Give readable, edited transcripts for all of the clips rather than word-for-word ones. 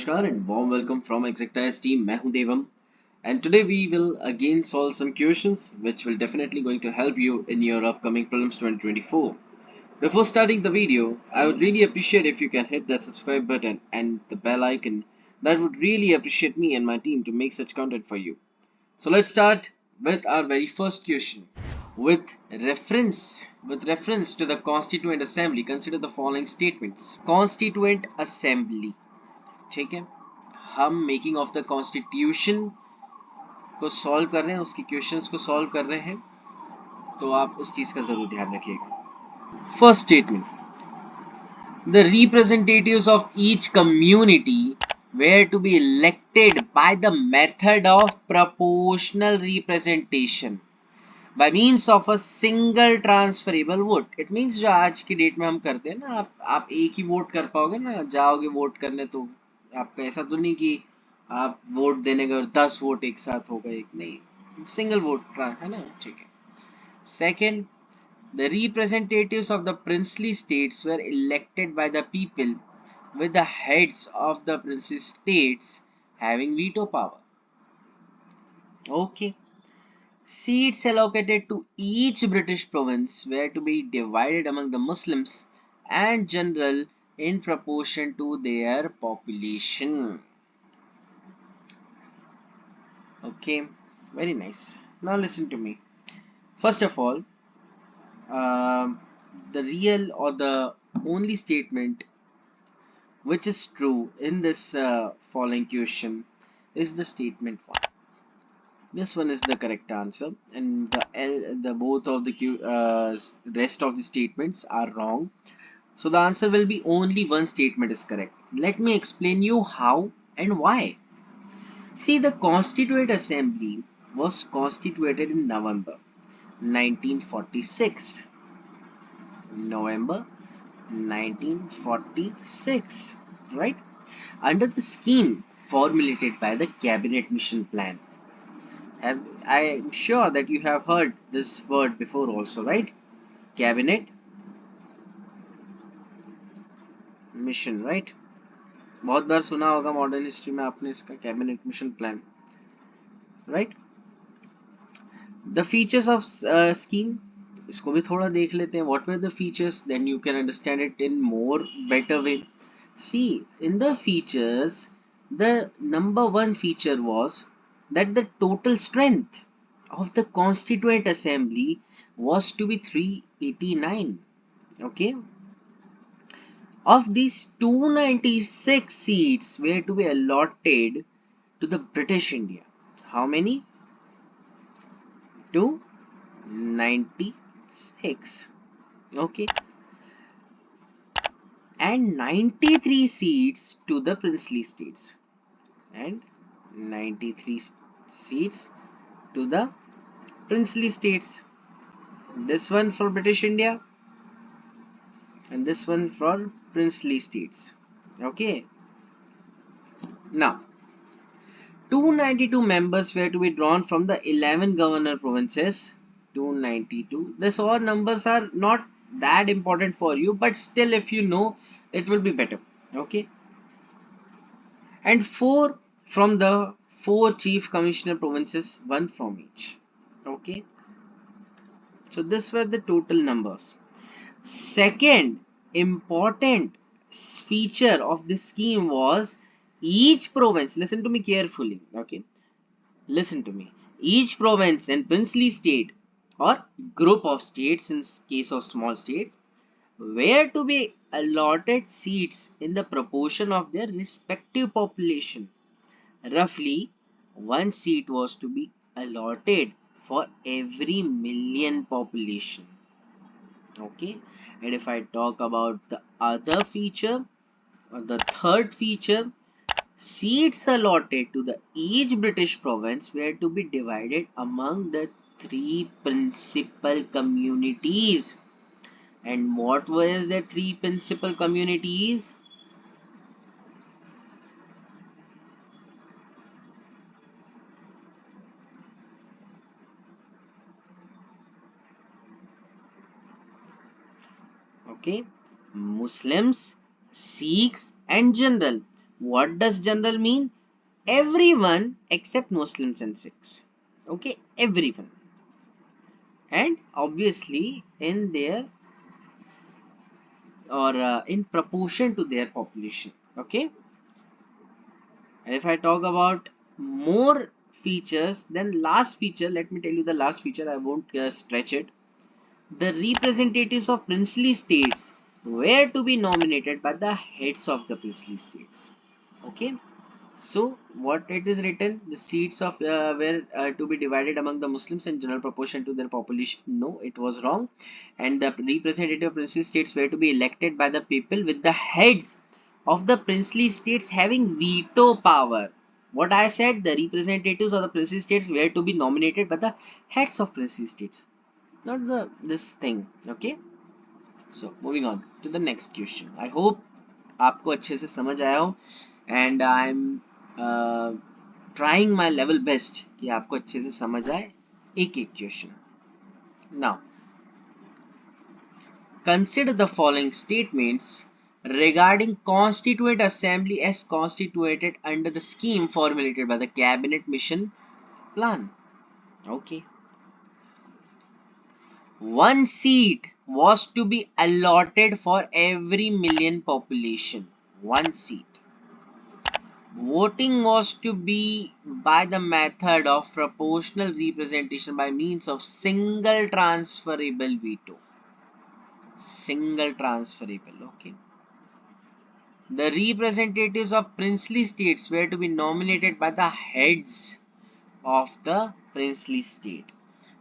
Namaskar and warm welcome from Exactize team. मैं हूं देवम and today we will again solve some questions which will definitely going to help you in your upcoming prelims 2024. Before starting the video, I would really appreciate if you can hit that subscribe button and the bell icon. That would really appreciate me and my team to make such content for you. So let's start with our very first question. With reference to the Constituent Assembly, consider the following statements. Constituent Assembly, ठीक है, हम making of the constitution को solve कर रहे हैं, उसके questions को solve कर रहे हैं, तो आप उस चीज का जरूर ध्यान रखिएगा. First statement, the representatives of each community were to be elected by the method of proportional representation by means of a single transferable vote. It means जो आज की डेट में हम करते हैं ना, आप एक ही वोट कर पाओगे ना, जाओगे वोट करने तो आपका ऐसा तो नहीं कि आप वोट देने गए और 10 वोट एक साथ हो गए, नहीं, सिंगल वोट है ना, ठीक है. Second, the representatives of the princely states were elected by the people with the heads of the princely states having veto power. Okay. Seats allocated to each British province were to be divided among the Muslims and general in proportion to their population. Okay, very nice. Now listen to me. First of all, the real or the only statement which is true in this following question is the statement 1. This one is the correct answer, and the both of the rest of the statements are wrong. So the answer will be only one statement is correct. Let me explain you how and why. See, the Constituent Assembly was constituted in November 1946. November 1946, right? Under the scheme formulated by the Cabinet Mission Plan. I am sure that you have heard this word before also, right? Cabinet Mission, right? बहुत बार सुना होगा modern history में आपने इसका cabinet mission plan, right? The features of scheme, इसको भी थोड़ा देख लेते हैं. What were the features, then you can understand it in more better way. See, in the features, the number one feature was that the total strength of the Constituent Assembly was to be 389. Okay. Of these, 296 seats were to be allotted to the British India. How many? 296. Okay. And 93 seats to the princely states. And 93 seats to the princely states. This one for British India and this one for princely states. Okay. Now, 292 members were to be drawn from the 11 governor provinces. 292. This all numbers are not that important for you, but still if you know, it will be better. Okay. And 4 from the 4 chief commissioner provinces, 1 from each. Okay. So this were the total numbers. Second important feature of this scheme was each province, listen to me carefully, okay, listen to me, each province and princely state or group of states in case of small states were to be allotted seats in the proportion of their respective population. Roughly 1 seat was to be allotted for every million population. Okay. And if I talk about the other feature, or the third feature, seats allotted to the each British province were to be divided among the 3 principal communities. And what was the 3 principal communities? Okay, Muslims, Sikhs and general. What does general mean? Everyone except Muslims and Sikhs. Okay, everyone. And obviously in their or in proportion to their population. Okay, and if I talk about more features, then last feature, let me tell you the last feature, I won't stretch it. The representatives of princely states were to be nominated by the heads of the princely states. Okay, so what it is written, the seats of were to be divided among the Muslims in general proportion to their population. No, it was wrong. And the representative princely states were to be elected by the people with the heads of the princely states having veto power. What I said, the representatives of the princely states were to be nominated by the heads of princely states, not the this thing. Okay, so moving on to the next question. I hope आपको अच्छे से समझ आया हो and I'm trying my level best कि आपको अच्छे से समझ आए एक एक question. Now consider the following statements regarding Constituent Assembly as constituted under the scheme formulated by the Cabinet Mission Plan. Okay. One seat was to be allotted for every million population. One seat. Voting was to be by the method of proportional representation by means of single transferable veto. Single transferable, okay. The representatives of princely states were to be nominated by the heads of the princely state.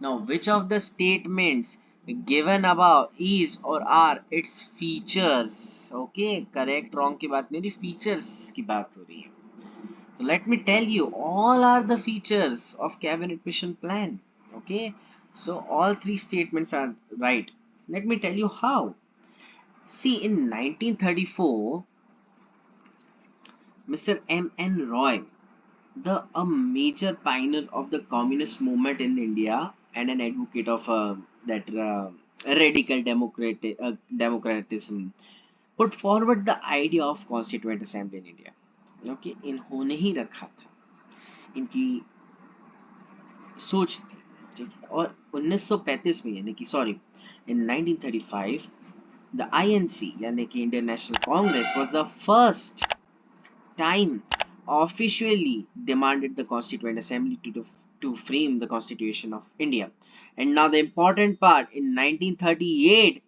Now, which of the statements given above is or are its features? Okay, correct, wrong की बात नहीं रही, features की बात हो रही है. So let me tell you, all are the features of Cabinet Mission Plan. Okay, so all three statements are right. Let me tell you how. See, in 1934, Mr. M.N. Roy, a major pioneer of the communist movement in India and an advocate of that radical democratism, put forward the idea of Constituent Assembly in India. Okay, इन्होंने ही रखा था, इनकी सोच थी, ठीक है. और 1935 में यानी कि सॉरी इन 1935 the INC यानी कि Indian National Congress was the first time officially demanded the Constituent Assembly to frame the Constitution of India. And now the important part, in 1938,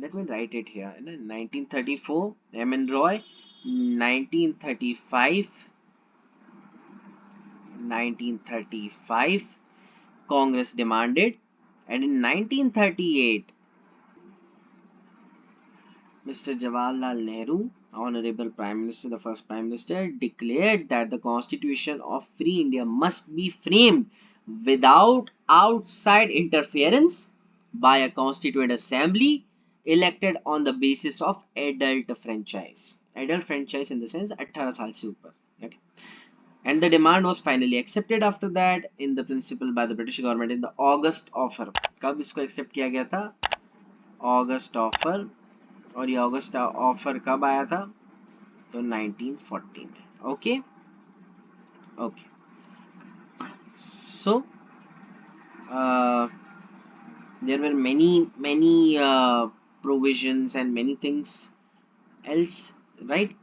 let me write it here, in 1934 M.N. Roy, 1935 Congress demanded, and in 1938 Mr. Jawaharlal Nehru, Honorable Prime Minister, the first Prime Minister, declared that the Constitution of Free India must be framed without outside interference by a Constituent Assembly elected on the basis of adult franchise. Adult franchise in the sense 18 साल से ऊपर. Okay. And the demand was finally accepted after that in the principle by the British government in the August offer. कब इसको accept किया गया था? August offer. और ये अगस्त ऑफर कब आया था? तो 1940 में. Okay okay. So there were many provisions and many things else, right?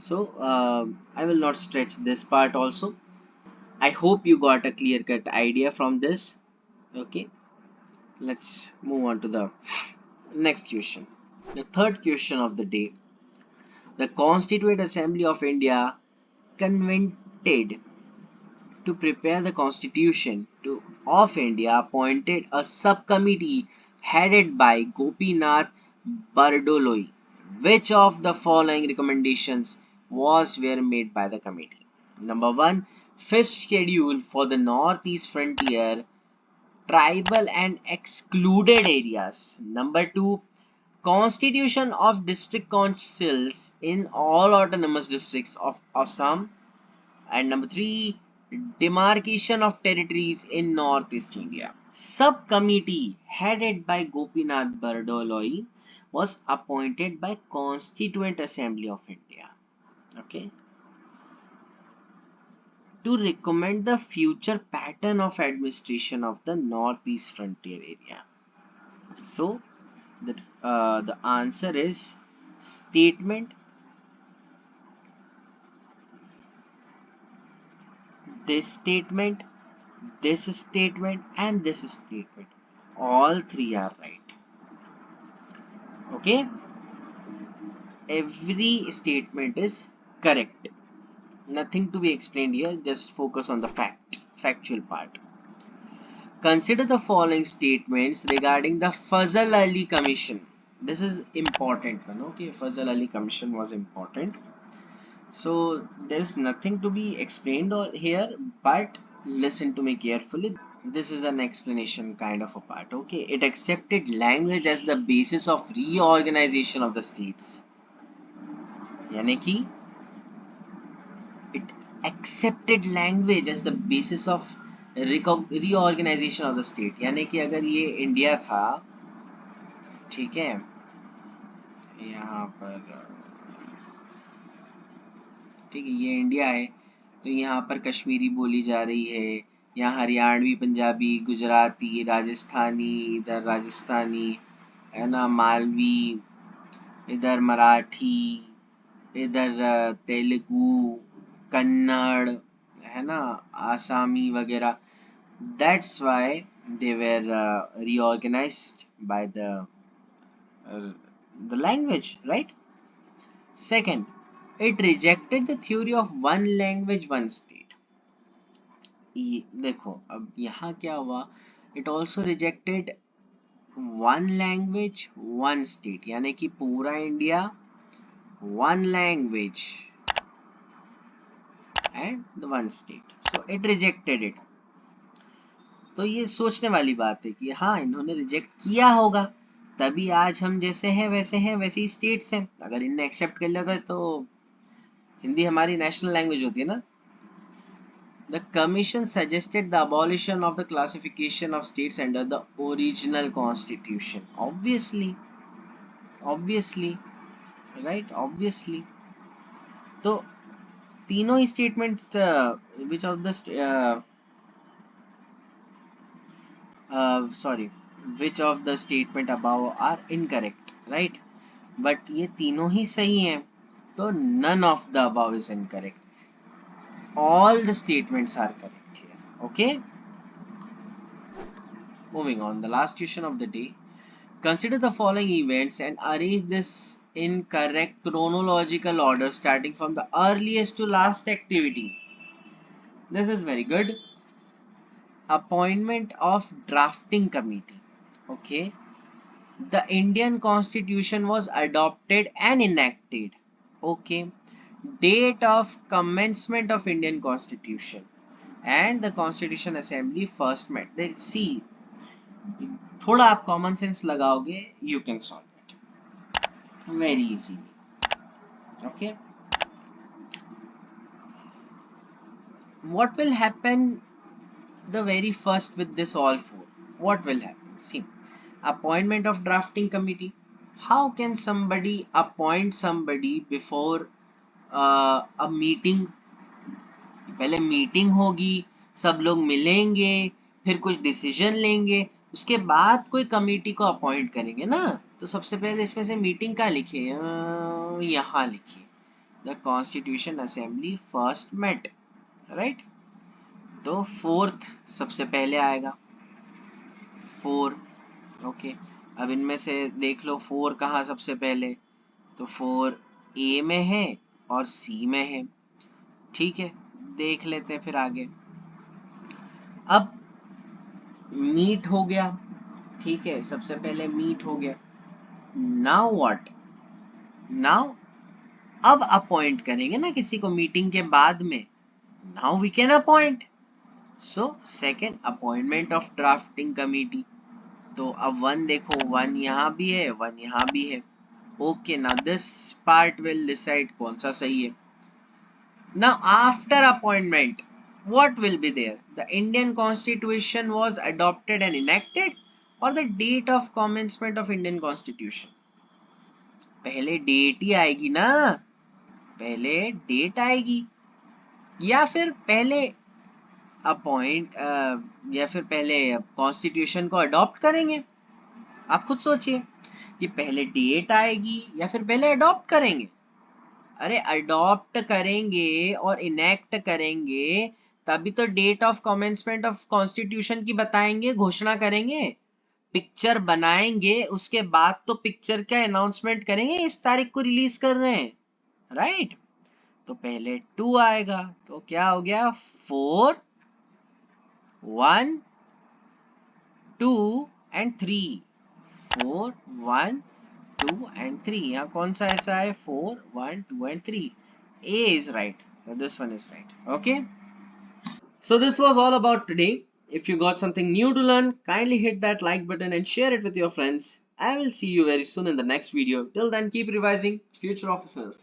So I will not stretch this part also. I hope you got a clear cut idea from this. Okay, let's move on to the next question. The third question of the day. The Constituent Assembly of India convened to prepare the Constitution of India appointed a subcommittee headed by Gopinath Bardoloi. Which of the following recommendations were made by the committee? Number 1. Fifth schedule for the Northeast frontier, tribal and excluded areas. Number 2. Constitution of district councils in all autonomous districts of Assam. And number 3. Demarcation of territories in Northeast India. Subcommittee headed by Gopinath Bardoloi was appointed by Constituent Assembly of India. Okay, to recommend the future pattern of administration of the northeast frontier area. So the answer is statement, this statement, this statement, and this statement. All three are right. Okay, every statement is correct. Nothing to be explained here, just focus on the factual part. Consider the following statements regarding the Fazal Ali Commission. This is important one. Okay, Fazal Ali Commission was important. So there's nothing to be explained here, but listen to me carefully. This is an explanation kind of a part. Okay, it accepted language as the basis of reorganization of the states. यानी कि it accepted language as the basis of reorganization of the state. यानी कि अगर ये India था, ठीक है, यहाँ पर ठीक है, ये इंडिया है, तो यहाँ पर कश्मीरी बोली जा रही है, यहाँ हरियाणवी, पंजाबी, गुजराती, राजस्थानी, इधर राजस्थानी है ना, मालवी, इधर मराठी, इधर तेलुगु, कन्नड़ है ना, आसामी वगैरह. That's why they were reorganized by the language, right? Second, it rejected the theory of one language, one state. देखो अब यहाँ क्या हुआ, it also rejected one language, one state. यानी कि पूरा India one language and the one state. So it rejected it. तो ये सोचने वाली बात है कि हाँ, इन्होंने रिजेक्ट किया होगा, तभी आज हम जैसे हैं वैसे ही स्टेट्स हैं. अगर इनने एक्सेप्ट कर लिया था तो हिंदी हमारी नेशनल लैंग्वेज होती है ना. The commission suggested the abolition of the classification of states under the original constitution. Obviously, right? Obviously. तो तीनों ही statement which of the which of the statement above are incorrect, right? But ये तीनों ही सही हैं, तो none of the above is incorrect. All the statements are correct here. Okay, moving on, the last question of the day. Consider the following events and arrange this in correct chronological order starting from the earliest to last activity. This is very good. Appointment of drafting committee. Okay, the Indian Constitution was adopted and enacted. Okay, date of commencement of Indian Constitution and the Constitution Assembly first met. They see, थोड़ा आप common sense लगाओगे, you can solve it very easily. Okay, what will happen the very first with this all four? What will happen? See, appointment of drafting committee. How can somebody appoint somebody before a meeting? पहले meeting होगी, सब लोग मिलेंगे, फिर कुछ decision लेंगे, उसके बाद कोई कमेटी को अपॉइंट करेंगे ना. तो सबसे पहले इसमें से मीटिंग का लिखिए, यहाँ लिखिए, the constitution assembly first met, right. तो फोर्थ सबसे पहले आएगा, 4. ओके, अब इनमें से देख लो 4 कहाँ सबसे पहले, तो 4 ए में है और सी में है. ठीक है, देख लेते हैं फिर आगे. अब मीट हो गया, ठीक है, सबसे पहले मीट हो गया. नाउ व्हाट, नाउ अब अपॉइंट करेंगे ना किसी को मीटिंग के बाद में. Now we can appoint. So second, appointment of drafting committee. तो अब 1 देखो, 1 यहाँ भी है, 1 यहाँ भी है. Okay, now this part will decide कौन सा सही है. Now after appointment, what will be there? The Indian Constitution was adopted and enacted or the date of commencement of Indian Constitution? पहले डेट ही आएगी ना. पहले डेट आएगी या फिर पहले अपॉइंट या फिर पहले कॉन्स्टिट्यूशन को अडॉप्ट करेंगे? आप खुद सोचिए कि पहले डेट आएगी या फिर पहले अडॉप्ट करेंगे। अरे अडॉप्ट करेंगे और इनेक्ट करेंगे तभी तो date of commencement of constitution की बताएंगे, घोषणा करेंगे। पिक्चर बनाएंगे उसके बाद तो पिक्चर का अनाउंसमेंट करेंगे, इस तारीख को रिलीज कर रहे हैं, राइट? तो पहले 2 आएगा तो क्या हो गया, 4 1 2 एंड 3, 4 1 2 and 3. यहाँ कौन सा ऐसा है, 4 1 2 and 3? A is right, so this one is right. Okay, so this was all about today. If you got something new to learn, kindly hit that like button and share it with your friends. I will see you very soon in the next video. Till then, keep revising. Future of yourself.